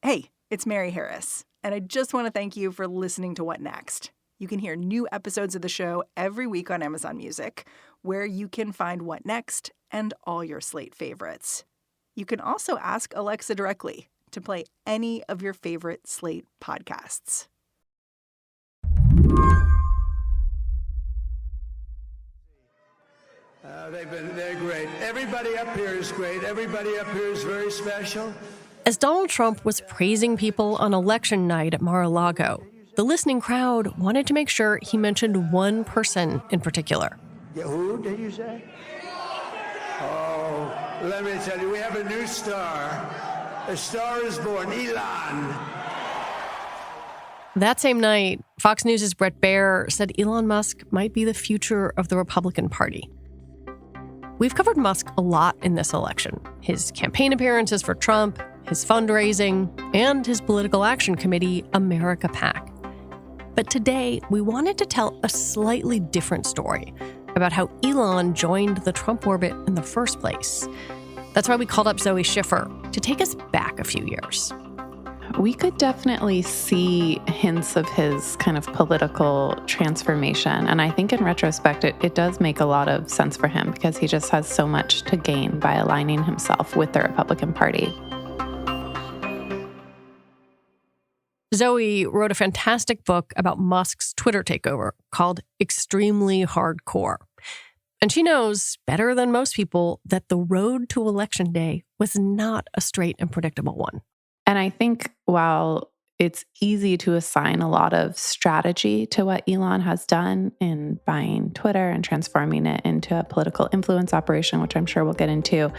Hey, it's Mary Harris, and I just want to thank you for listening to What Next. You can hear new episodes of the show every week on Amazon Music, where you can find What Next and all your Slate favorites. You can also ask Alexa directly to play any of your favorite Slate podcasts. They're great. Everybody up here is great. Everybody up here is very special. As Donald Trump was praising people on election night at Mar-a-Lago, the listening crowd wanted to make sure he mentioned one person in particular. Yeah, who did you say? Oh, let me tell you, we have a new star. A star is born, Elon. That same night, Fox News' Bret Baier said Elon Musk might be the future of the Republican Party. We've covered Musk a lot in this election. His campaign appearances for Trump, his fundraising, and his political action committee, America PAC. But today, we wanted to tell a slightly different story about how Elon joined the Trump orbit in the first place. That's why we called up Zoe Schiffer to take us back a few years. We could definitely see hints of his kind of political transformation. And I think in retrospect, it does make a lot of sense for him because he just has so much to gain by aligning himself with the Republican Party. Zoe wrote a fantastic book about Musk's Twitter takeover called Extremely Hardcore. And she knows better than most people that the road to Election Day was not a straight and predictable one. And I think while it's easy to assign a lot of strategy to what Elon has done in buying Twitter and transforming it into a political influence operation, which I'm sure we'll get into,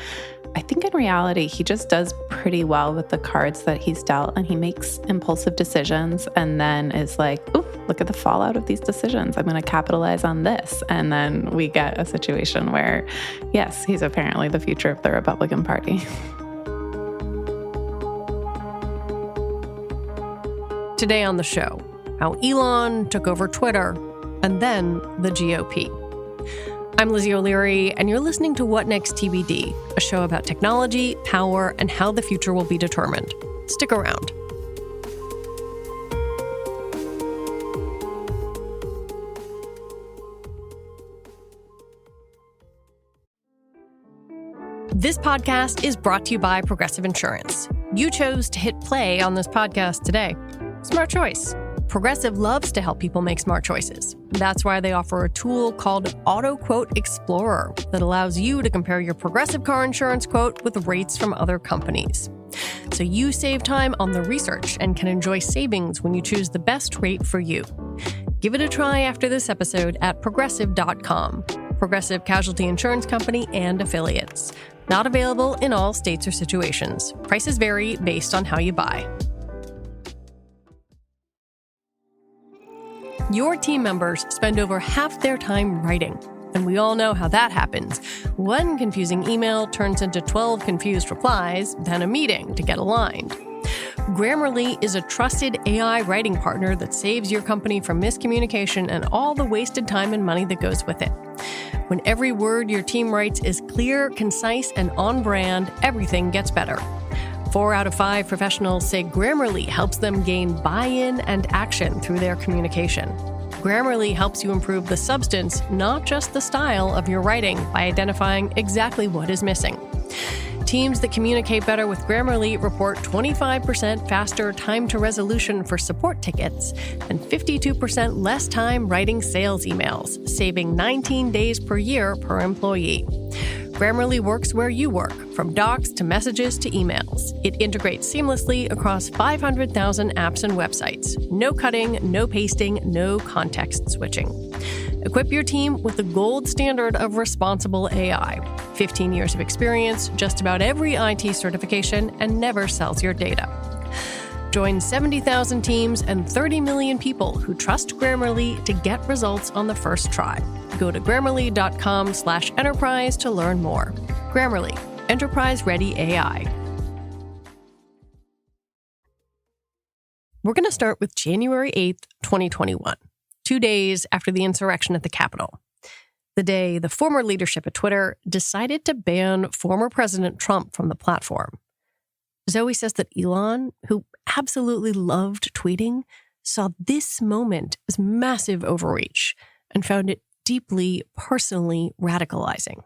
I think in reality, he just does pretty well with the cards that he's dealt, and he makes impulsive decisions and then is like, ooh, look at the fallout of these decisions. I'm going to capitalize on this. And then we get a situation where, yes, he's apparently the future of the Republican Party. Today on the show, how Elon took over Twitter and then the GOP. I'm Lizzie O'Leary, and you're listening to What Next TBD, a show about technology, power, and how the future will be determined. Stick around. This podcast is brought to you by Progressive Insurance. You chose to hit play on this podcast today. Smart choice. Progressive loves to help people make smart choices. That's why they offer a tool called Auto Quote Explorer that allows you to compare your Progressive car insurance quote with rates from other companies. So you save time on the research and can enjoy savings when you choose the best rate for you. Give it a try after this episode at Progressive.com. Progressive Casualty Insurance Company and Affiliates. Not available in all states or situations. Prices vary based on how you buy. Your team members spend over half their time writing, and we all know how that happens. One confusing email turns into 12 confused replies, then a meeting to get aligned. Grammarly is a trusted AI writing partner that saves your company from miscommunication and all the wasted time and money that goes with it. When every word your team writes is clear, concise, and on brand, everything gets better. 4 out of 5 professionals say Grammarly helps them gain buy-in and action through their communication. Grammarly helps you improve the substance, not just the style of your writing, by identifying exactly what is missing. Teams that communicate better with Grammarly report 25% faster time to resolution for support tickets and 52% less time writing sales emails, saving 19 days per year per employee. Grammarly works where you work, from docs to messages to emails. It integrates seamlessly across 500,000 apps and websites. No cutting, no pasting, no context switching. Equip your team with the gold standard of responsible AI. 15 years of experience, just about every IT certification, and never sells your data. Join 70,000 teams and 30 million people who trust Grammarly to get results on the first try. Go to Grammarly.com/enterprise to learn more. Grammarly, enterprise-ready AI. We're going to start with January 8th, 2021, 2 days after the insurrection at the Capitol. The day the former leadership at Twitter decided to ban former President Trump from the platform. Zoe says that Elon, who absolutely loved tweeting, saw this moment as massive overreach and found it deeply personally radicalizing.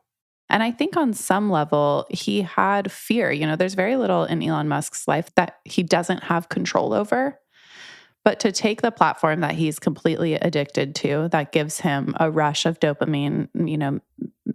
And I think on some level, he had fear. There's very little in Elon Musk's life that he doesn't have control over. But to take the platform that he's completely addicted to, that gives him a rush of dopamine,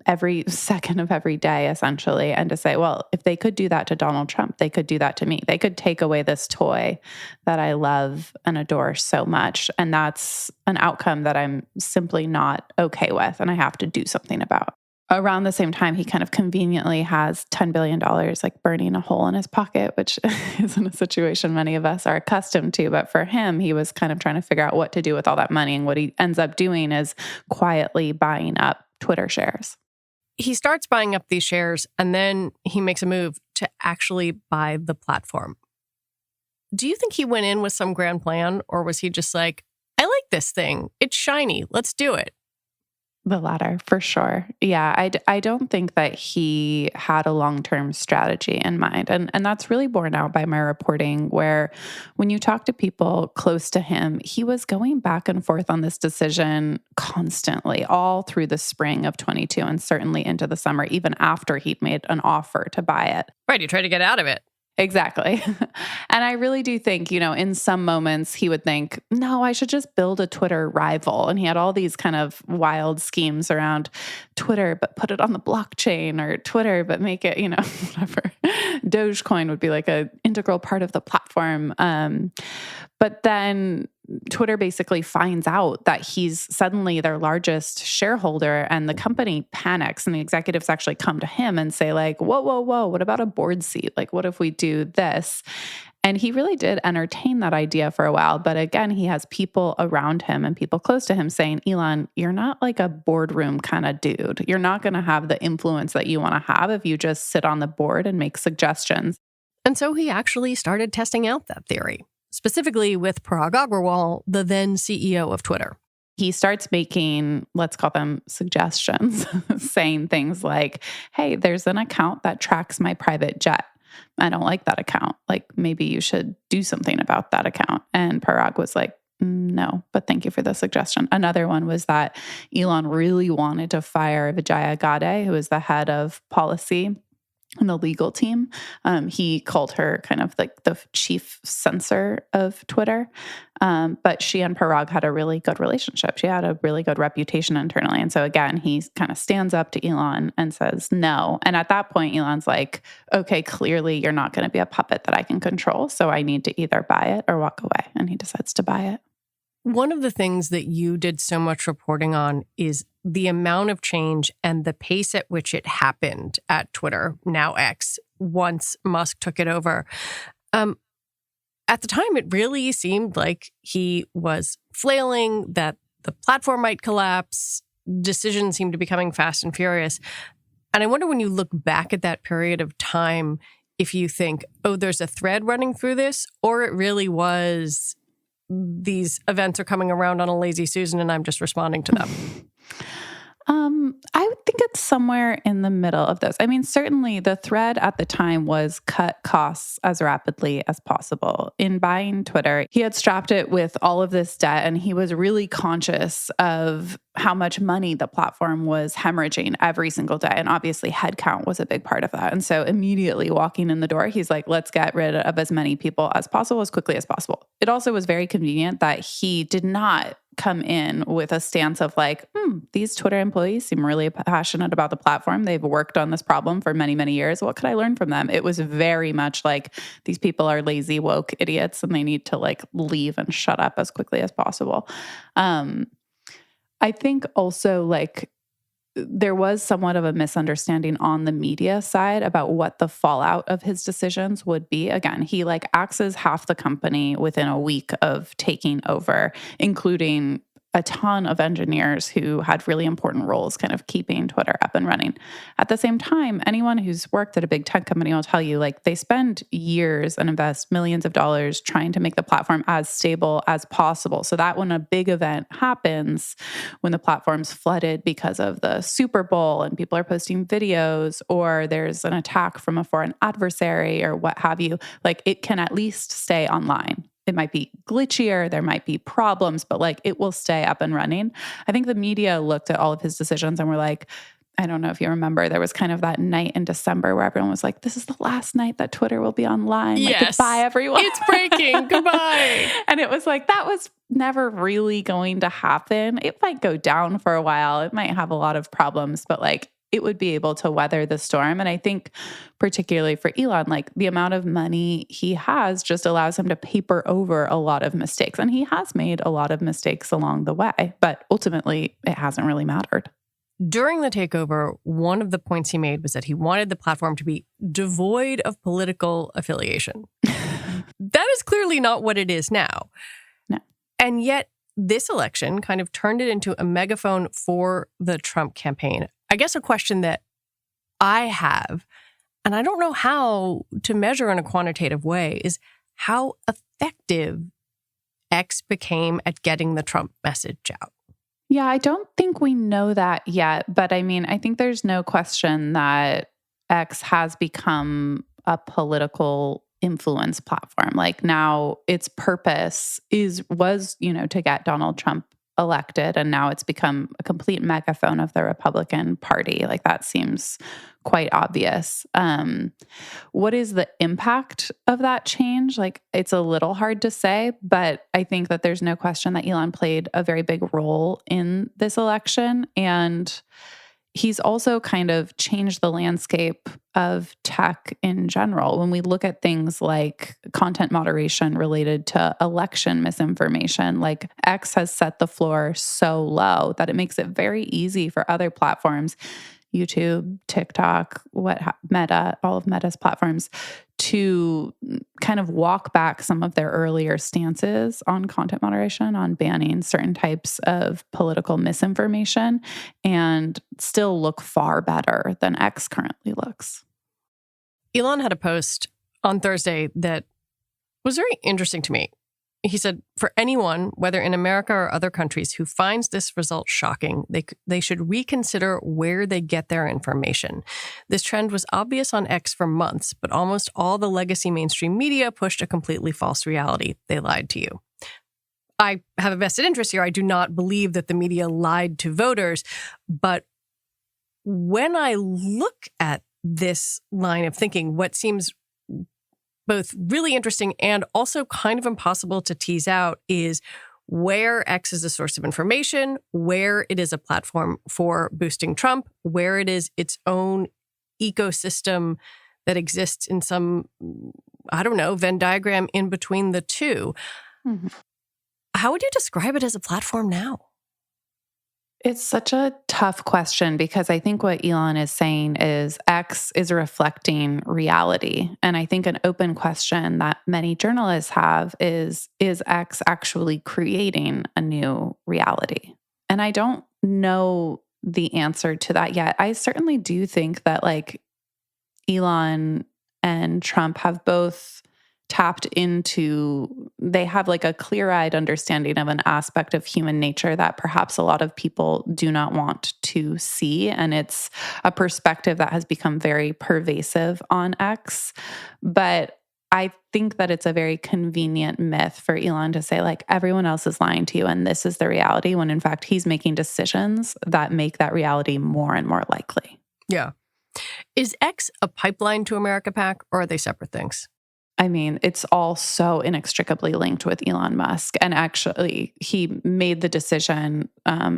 every second of every day, essentially, and to say, well, if they could do that to Donald Trump, they could do that to me. They could take away this toy that I love and adore so much. And that's an outcome that I'm simply not okay with, and I have to do something about. Around the same time, he kind of conveniently has $10 billion like burning a hole in his pocket, which isn't a situation many of us are accustomed to. But for him, he was kind of trying to figure out what to do with all that money. And what he ends up doing is quietly buying up Twitter shares. He starts buying up these shares, and then he makes a move to actually buy the platform. Do you think he went in with some grand plan, or was he just like, I like this thing. It's shiny. Let's do it? The latter, for sure. Yeah, I don't think that he had a long-term strategy in mind. And that's really borne out by my reporting, where when you talk to people close to him, he was going back and forth on this decision constantly, all through the spring of 22 and certainly into the summer, even after he'd made an offer to buy it. Right, you tried to get out of it. Exactly. And I really do think, in some moments he would think, no, I should just build a Twitter rival. And he had all these kind of wild schemes around Twitter, but put it on the blockchain, or Twitter, but make it, whatever. Dogecoin would be like an integral part of the platform. But then Twitter basically finds out that he's suddenly their largest shareholder, and the company panics, and the executives actually come to him and say like, whoa, what about a board seat? Like, what if we do this? And he really did entertain that idea for a while. But again, he has people around him and people close to him saying, Elon, you're not like a boardroom kind of dude. You're not going to have the influence that you want to have if you just sit on the board and make suggestions. And so he actually started testing out that theory, specifically with Parag Agrawal, the then CEO of Twitter. He starts making, let's call them suggestions, saying things like, hey, there's an account that tracks my private jet. I don't like that account. Like, maybe you should do something about that account. And Parag was like, no, but thank you for the suggestion. Another one was that Elon really wanted to fire Vijaya Gadde, who is the head of policy in the legal team. He called her kind of like the chief censor of Twitter. But she and Parag had a really good relationship. She had a really good reputation internally. And so again, he kind of stands up to Elon and says no. And at that point, Elon's like, okay, clearly you're not going to be a puppet that I can control. So I need to either buy it or walk away. And he decides to buy it. One of the things that you did so much reporting on is the amount of change and the pace at which it happened at Twitter, now X, once Musk took it over. At the time, it really seemed like he was flailing, that the platform might collapse. Decisions seemed to be coming fast and furious. And I wonder, when you look back at that period of time, if you think, oh, there's a thread running through this, or it really was these events are coming around on a lazy Susan and I'm just responding to them. I would think it's somewhere in the middle of those. I mean, certainly the thread at the time was cut costs as rapidly as possible. In buying Twitter, he had strapped it with all of this debt, and he was really conscious of how much money the platform was hemorrhaging every single day. And obviously headcount was a big part of that. And so immediately walking in the door, he's like, let's get rid of as many people as possible, as quickly as possible. It also was very convenient that he did not come in with a stance of like, these Twitter employees seem really passionate about the platform. They've worked on this problem for many, many years. What could I learn from them? It was very much like, these people are lazy, woke idiots, and they need to like leave and shut up as quickly as possible. I think also like there was somewhat of a misunderstanding on the media side about what the fallout of his decisions would be. Again, he like axes half the company within a week of taking over, including a ton of engineers who had really important roles kind of keeping Twitter up and running. At the same time, anyone who's worked at a big tech company will tell you, like, they spend years and invest millions of dollars trying to make the platform as stable as possible, so that when a big event happens, when the platform's flooded because of the Super Bowl and people are posting videos, or there's an attack from a foreign adversary or what have you, like, it can at least stay online. It might be glitchier, there might be problems, but like it will stay up and running. I think the media looked at all of his decisions and were like, I don't know if you remember, there was kind of that night in December where everyone was like, this is the last night that Twitter will be online. Yes. Like, goodbye, everyone. It's breaking. Goodbye. And it was like, that was never really going to happen. It might go down for a while. It might have a lot of problems, but like, it would be able to weather the storm. And I think particularly for Elon, like the amount of money he has just allows him to paper over a lot of mistakes. And he has made a lot of mistakes along the way, but ultimately it hasn't really mattered. During the takeover, one of the points he made was that he wanted the platform to be devoid of political affiliation. That is clearly not what it is now. No. And yet this election kind of turned it into a megaphone for the Trump campaign. I guess a question that I have, and I don't know how to measure in a quantitative way, is how effective X became at getting the Trump message out. Yeah, I don't think we know that yet. But I mean, I think there's no question that X has become a political influence platform. Like now its purpose was, to get Donald Trump elected, and now it's become a complete megaphone of the Republican Party. Like that seems quite obvious. What is the impact of that change? Like it's a little hard to say, but I think that there's no question that Elon played a very big role in this election, and he's also kind of changed the landscape of tech in general. When we look at things like content moderation related to election misinformation, like X has set the floor so low that it makes it very easy for other platforms, YouTube, TikTok, Meta, all of Meta's platforms, to kind of walk back some of their earlier stances on content moderation, on banning certain types of political misinformation, and still look far better than X currently looks. Elon had a post on Thursday that was very interesting to me. He said, for anyone, whether in America or other countries, who finds this result shocking, they should reconsider where they get their information. This trend was obvious on X for months, but almost all the legacy mainstream media pushed a completely false reality. They lied to you. I have a vested interest here. I do not believe that the media lied to voters. But when I look at this line of thinking, what seems both really interesting and also kind of impossible to tease out is where X is a source of information, where it is a platform for boosting Trump, where it is its own ecosystem that exists in some, I don't know, Venn diagram in between the two. Mm-hmm. How would you describe it as a platform now? It's such a tough question because I think what Elon is saying is X is reflecting reality. And I think an open question that many journalists have is X actually creating a new reality? And I don't know the answer to that yet. I certainly do think that like Elon and Trump have both tapped into, they have like a clear-eyed understanding of an aspect of human nature that perhaps a lot of people do not want to see. And it's a perspective that has become very pervasive on X. But I think that it's a very convenient myth for Elon to say, like, everyone else is lying to you and this is the reality, when in fact he's making decisions that make that reality more and more likely. Yeah. Is X a pipeline to America PAC, or are they separate things? I mean, it's all so inextricably linked with Elon Musk. And actually, he made the decision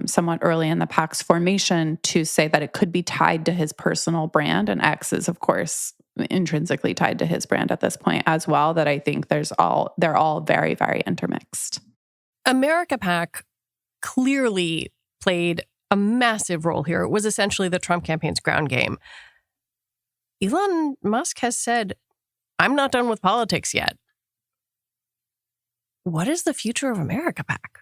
somewhat early in the PAC's formation to say that it could be tied to his personal brand. And X is, of course, intrinsically tied to his brand at this point as well, that I think they're all very, very intermixed. America PAC clearly played a massive role here. It was essentially the Trump campaign's ground game. Elon Musk has said, I'm not done with politics yet. What is the future of America PAC?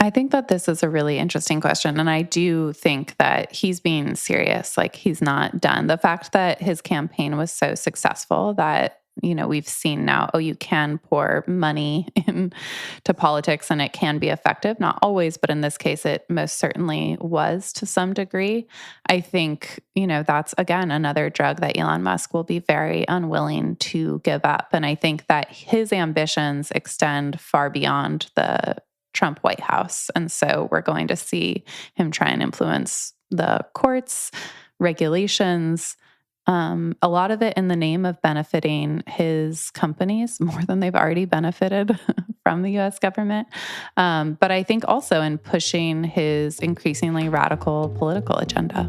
I think that this is a really interesting question. And I do think that he's being serious. Like, he's not done. The fact that his campaign was so successful that, we've seen now, you can pour money into politics and it can be effective. Not always, but in this case, it most certainly was to some degree. I think, that's, again, another drug that Elon Musk will be very unwilling to give up. And I think that his ambitions extend far beyond the Trump White House. And so we're going to see him try and influence the courts, regulations, a lot of it in the name of benefiting his companies more than they've already benefited from the U.S. government. But I think also in pushing his increasingly radical political agenda.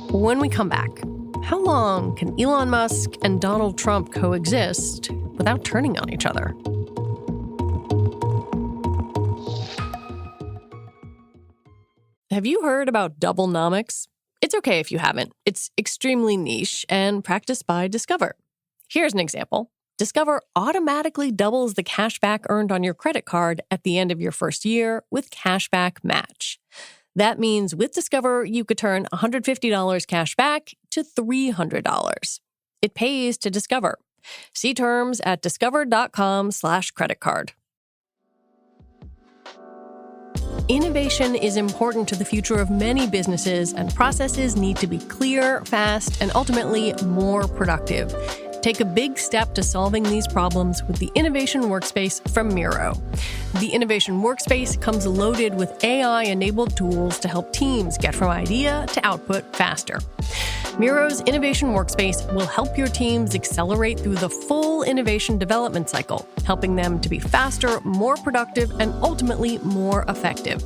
When we come back, how long can Elon Musk and Donald Trump coexist without turning on each other? Have you heard about Doublenomics? It's okay if you haven't. It's extremely niche and practiced by Discover. Here's an example. Discover automatically doubles the cashback earned on your credit card at the end of your first year with Cashback Match. That means with Discover, you could turn $150 cash back to $300. It pays to Discover. See terms at discover.com/creditcard. Innovation is important to the future of many businesses, and processes need to be clear, fast, and ultimately more productive. Take a big step to solving these problems with the Innovation Workspace from Miro. The Innovation Workspace comes loaded with AI-enabled tools to help teams get from idea to output faster. Miro's Innovation Workspace will help your teams accelerate through the full innovation development cycle, helping them to be faster, more productive, and ultimately more effective.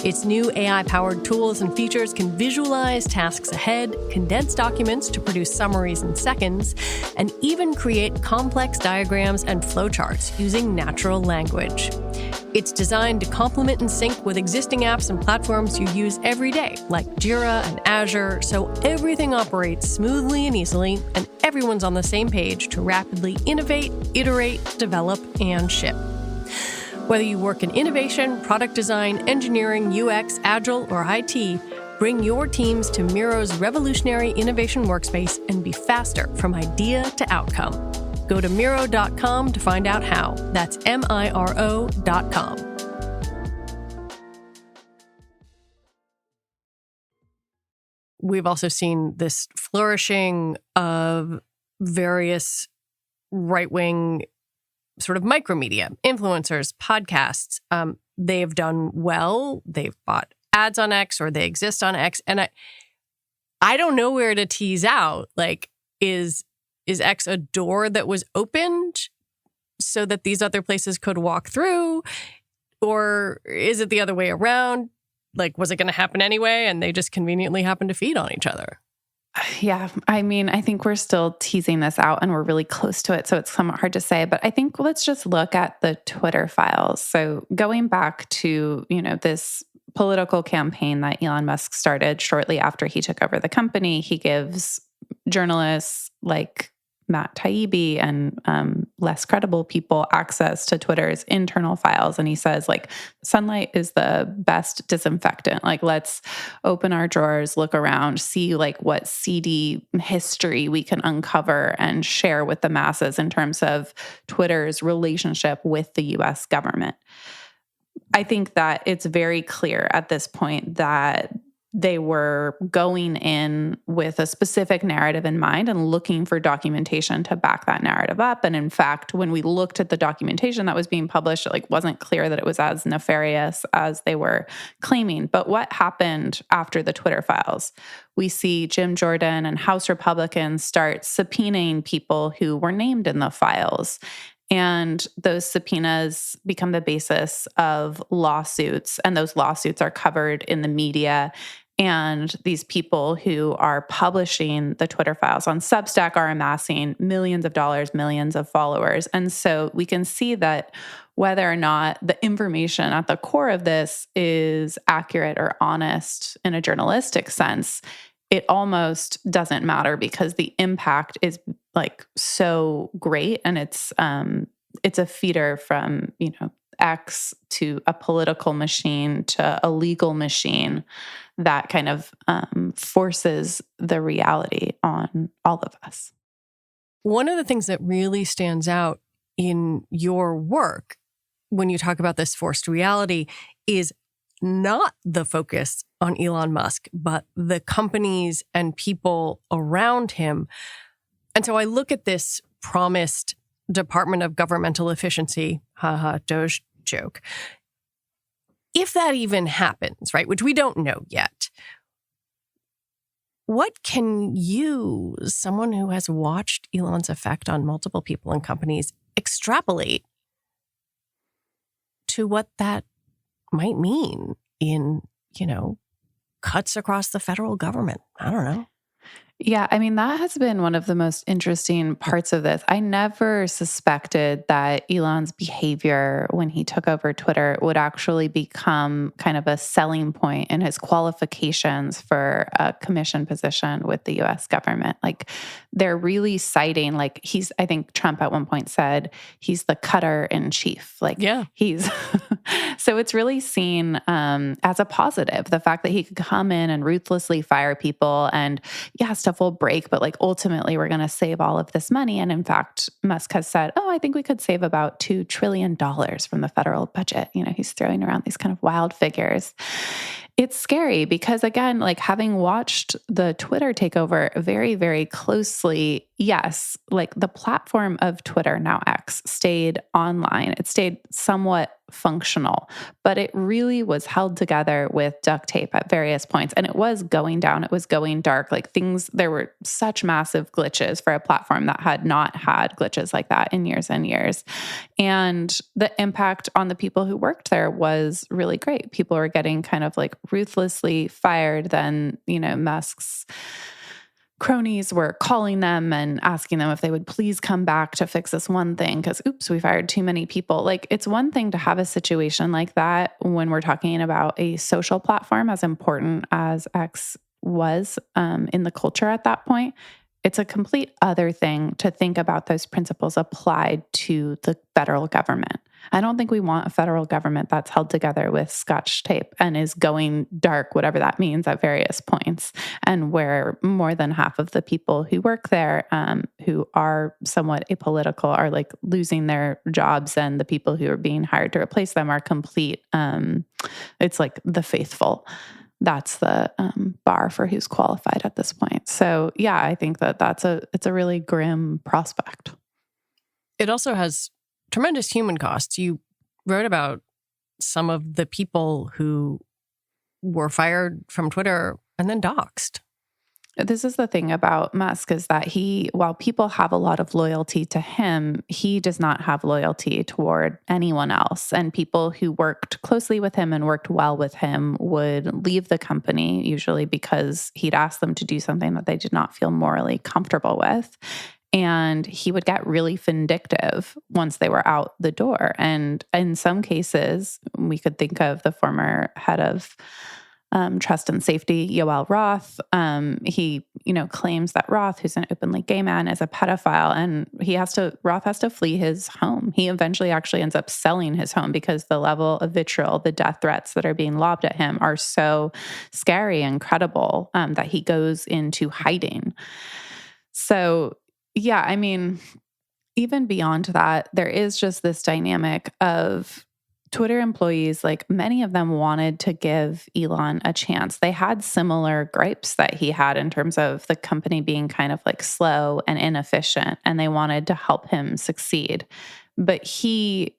Its new AI-powered tools and features can visualize tasks ahead, condense documents to produce summaries in seconds, and even create complex diagrams and flowcharts using natural language. It's designed to complement and sync with existing apps and platforms you use every day, like Jira and Azure, so everything operates smoothly and easily, and everyone's on the same page to rapidly innovate, iterate, develop, and ship. Whether you work in innovation, product design, engineering, UX, Agile, or IT, bring your teams to Miro's revolutionary Innovation Workspace and be faster from idea to outcome. Go to Miro.com to find out how. That's MIRO.com. We've also seen this flourishing of various right-wing sort of micromedia, influencers, podcasts. They've done well. They've bought ads on X, or they exist on X. And I don't know where to tease out. Like, is X a door that was opened so that these other places could walk through? Or is it the other way around? Like, was it going to happen anyway, and they just conveniently happened to feed on each other? Yeah. I mean, I think we're still teasing this out and we're really close to it, so it's somewhat hard to say. But I think let's just look at the Twitter files. So going back to, this political campaign that Elon Musk started shortly after he took over the company, he gives journalists like Matt Taibbi and less credible people access to Twitter's internal files. And he says, like, sunlight is the best disinfectant. Like, let's open our drawers, look around, see like what seedy history we can uncover and share with the masses in terms of Twitter's relationship with the U.S. government. I think that it's very clear at this point that they were going in with a specific narrative in mind and looking for documentation to back that narrative up. And in fact, when we looked at the documentation that was being published, it wasn't clear that it was as nefarious as they were claiming. But what happened after the Twitter files? We see Jim Jordan and House Republicans start subpoenaing people who were named in the files. And those subpoenas become the basis of lawsuits, and those lawsuits are covered in the media. And these people who are publishing the Twitter files on Substack are amassing millions of dollars, millions of followers. And so we can see that whether or not the information at the core of this is accurate or honest in a journalistic sense, it almost doesn't matter because the impact is so great, and it's it's a feeder from, X to a political machine to a legal machine that kind of forces the reality on all of us. One of the things that really stands out in your work when you talk about this forced reality is not the focus on Elon Musk, but the companies and people around him. And so I look at this promised Department of Governmental Efficiency, Doge joke. If that even happens, right, which we don't know yet, what can you, someone who has watched Elon's effect on multiple people and companies, extrapolate to what that might mean in, cuts across the federal government? I don't know. Yeah, I mean, that has been one of the most interesting parts of this. I never suspected that Elon's behavior when he took over Twitter would actually become kind of a selling point in his qualifications for a commission position with the US government. Like, they're really citing, like, I think Trump at one point said he's the cutter in chief. Like, yeah, he's, so it's really seen as a positive, the fact that he could come in and ruthlessly fire people and, yeah, stuff will break, but like ultimately we're going to save all of this money. And in fact, Musk has said, I think we could save about $2 trillion from the federal budget. He's throwing around these kind of wild figures. It's scary because, again, like having watched the Twitter takeover very, very closely, yes, like the platform of Twitter, now X, stayed online. It stayed somewhat functional, but it really was held together with duct tape at various points. And it was going down. It was going dark. Like there were such massive glitches for a platform that had not had glitches like that in years and years. And the impact on the people who worked there was really great. People were getting kind of like ruthlessly fired. Then, Musk's cronies were calling them and asking them if they would please come back to fix this one thing because, oops, we fired too many people. Like, it's one thing to have a situation like that when we're talking about a social platform as important as X was in the culture at that point. It's a complete other thing to think about those principles applied to the federal government. I don't think we want a federal government that's held together with Scotch tape and is going dark, whatever that means, at various points, and where more than half of the people who work there, who are somewhat apolitical, are like losing their jobs, and the people who are being hired to replace them are complete. It's like the faithful. That's the bar for who's qualified at this point. So yeah, I think it's a really grim prospect. It also has tremendous human costs. You wrote about some of the people who were fired from Twitter and then doxxed. This is the thing about Musk, is that while people have a lot of loyalty to him, he does not have loyalty toward anyone else. And people who worked closely with him and worked well with him would leave the company, usually because he'd asked them to do something that they did not feel morally comfortable with. And he would get really vindictive once they were out the door. And in some cases, we could think of the former head of trust and safety, Yoel Roth. He, claims that Roth, who's an openly gay man, is a pedophile, and Roth has to flee his home. He eventually actually ends up selling his home because the level of vitriol, the death threats that are being lobbed at him are so scary and credible that he goes into hiding. So, yeah, I mean, even beyond that, there is just this dynamic of Twitter employees, like many of them wanted to give Elon a chance. They had similar gripes that he had in terms of the company being kind of like slow and inefficient, and they wanted to help him succeed. But he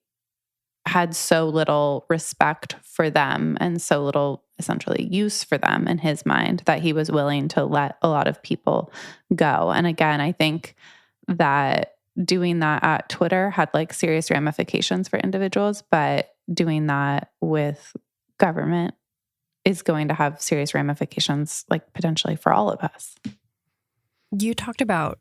had so little respect for them and so little essentially use for them in his mind that he was willing to let a lot of people go. And again, I think that doing that at Twitter had like serious ramifications for individuals, but doing that with government is going to have serious ramifications, like potentially for all of us. You talked about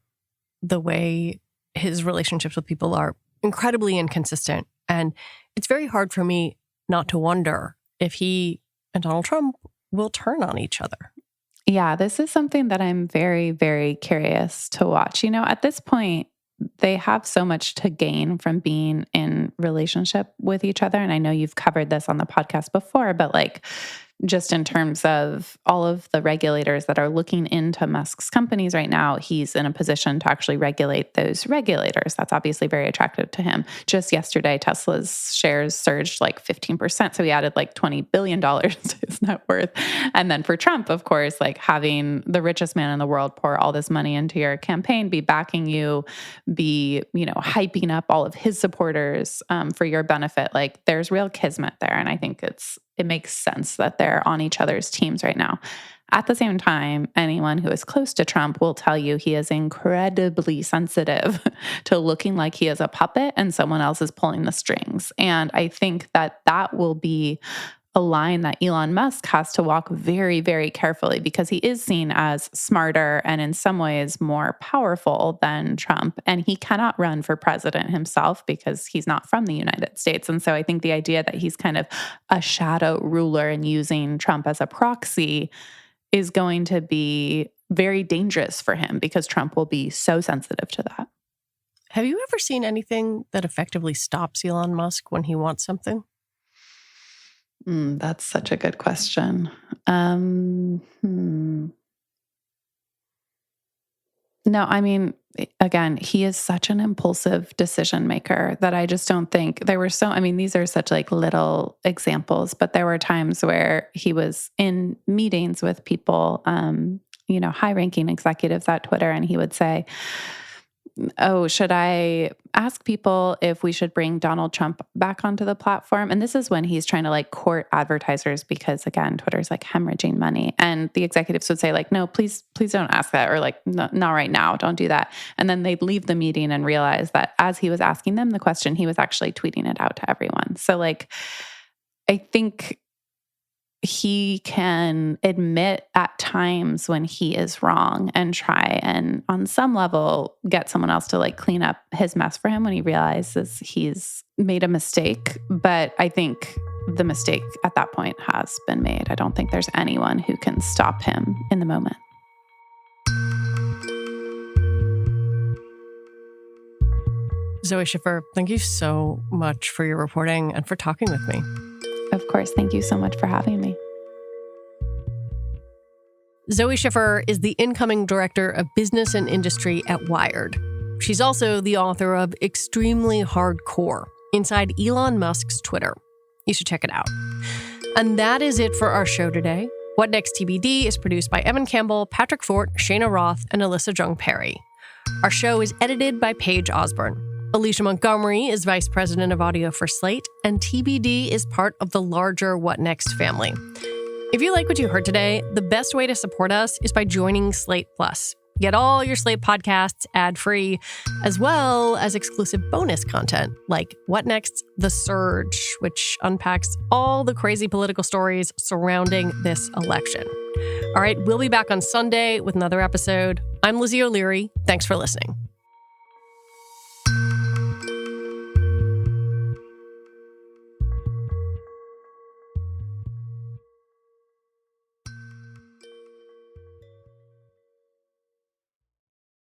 the way his relationships with people are incredibly inconsistent. And it's very hard for me not to wonder if he and Donald Trump will turn on each other. Yeah, this is something that I'm very, very curious to watch. At this point, they have so much to gain from being in relationship with each other. And I know you've covered this on the podcast before, but like, just in terms of all of the regulators that are looking into Musk's companies right now, he's in a position to actually regulate those regulators. That's obviously very attractive to him. Just yesterday, Tesla's shares surged like 15%. So he added like $20 billion to his net worth. And then for Trump, of course, like having the richest man in the world pour all this money into your campaign, be backing you, be, hyping up all of his supporters for your benefit. Like there's real kismet there. And I think it makes sense that they're on each other's teams right now. At the same time, anyone who is close to Trump will tell you he is incredibly sensitive to looking like he is a puppet and someone else is pulling the strings. And I think that will be a line that Elon Musk has to walk very, very carefully because he is seen as smarter and in some ways more powerful than Trump. And he cannot run for president himself because he's not from the United States. And so I think the idea that he's kind of a shadow ruler and using Trump as a proxy is going to be very dangerous for him because Trump will be so sensitive to that. Have you ever seen anything that effectively stops Elon Musk when he wants something? That's such a good question. No, I mean, again, he is such an impulsive decision maker that I just don't think these are such like little examples, but there were times where he was in meetings with people, high-ranking executives at Twitter, and he would say, oh, should I ask people if we should bring Donald Trump back onto the platform? And this is when he's trying to like court advertisers because again, Twitter's like hemorrhaging money. And the executives would say like, no, please don't ask that. Or like, no, not right now, don't do that. And then they'd leave the meeting and realize that as he was asking them the question, he was actually tweeting it out to everyone. So like, I think he can admit at times when he is wrong and try and on some level get someone else to like clean up his mess for him when he realizes he's made a mistake. But I think the mistake at that point has been made. I don't think there's anyone who can stop him in the moment. Zoe Schiffer, thank you so much for your reporting and for talking with me. Of course. Thank you so much for having me. Zoe Schiffer is the incoming director of business and industry at Wired. She's also the author of Extremely Hardcore, Inside Elon Musk's Twitter. You should check it out. And that is it for our show today. What Next TBD is produced by Evan Campbell, Patrick Fort, Cheyna Roth, and Alyssa Jeong Perry. Our show is edited by Paige Osborne. Alicia Montgomery is Vice President of Audio for Slate, and TBD is part of the larger What Next family. If you like what you heard today, the best way to support us is by joining Slate Plus. Get all your Slate podcasts ad-free, as well as exclusive bonus content like What Next? The Surge, which unpacks all the crazy political stories surrounding this election. All right, we'll be back on Sunday with another episode. I'm Lizzie O'Leary. Thanks for listening.